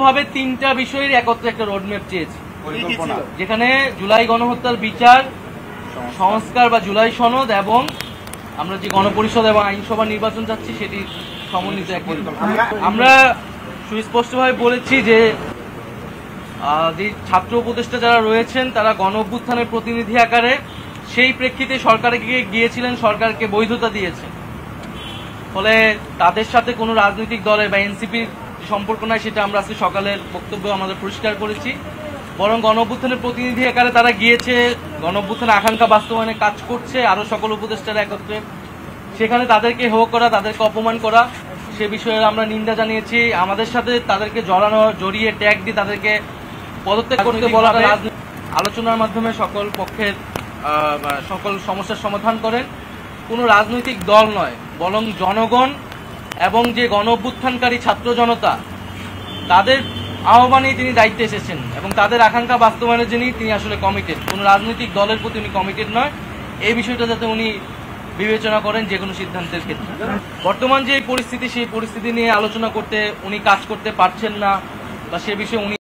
ভাবে তিনটা বিষয়ের একত্রে একটা রোডম্যাপ চেয়েছি, যেখানে জুলাই গণহত্যার বিচার, সংস্কার বা জুলাই সনদ এবং আমরা যে গণপরিষদ এবং আইনসভা নির্বাচন চাচ্ছি সেটি সমন্বিত এক পরিকল্পনা। আমরা সুস্পষ্টভাবে বলেছি যে ছাত্র উপদেষ্টা যারা রয়েছেন তারা গণ অভ্যুত্থানের প্রতিনিধি আকারে সেই প্রেক্ষিতে সরকারকে গিয়েছিলেন, সরকারকে বৈধতা দিয়েছে। ফলে তাদের সাথে কোনো রাজনৈতিক দলের বা এনসিপির সম্পর্ক নাই, সেটা আমরা আজকে সকালের বক্তব্য আমাদের পরিষ্কার করেছি। বরং গণ অভ্যুত্থানের প্রতিনিধি আকারে তারা গিয়েছে, গণ অভ্যুত্থানের আকাঙ্ক্ষা বাস্তবায়নে কাজ করছে আরো সকল উপদেষ্টারা একত্রে। সেখানে তাদেরকে হেয় করা, তাদেরকে অপমান করা, সে বিষয়ে আমরা নিন্দা জানিয়েছি। আমাদের সাথে তাদেরকে জড়িয়ে ট্যাগ দিয়ে তাদেরকে পদত্যাগ করতে বলা, আলোচনার মাধ্যমে সকল পক্ষের সকল সমস্যার সমাধান করেন। কোনো রাজনৈতিক দল নয়, বরং জনগণ এবং যে গণ অভ্যুত্থানকারী ছাত্র জনতা তাদের আহ্বানেই তিনি দায়িত্বে এসেছেন এবং তাদের আকাঙ্ক্ষা বাস্তবায়নের জন্যই তিনি আসলে কমিটেড। কোনো রাজনৈতিক দলের প্রতি উনি কমিটেড নয়। এই বিষয়টা যাতে উনি বিবেচনা করেন যে কোনো সিদ্ধান্তের ক্ষেত্রে। বর্তমান যে পরিস্থিতি, সেই পরিস্থিতি নিয়ে আলোচনা করতে উনি কাজ করতে পারছেন না বা সে বিষয়ে উনি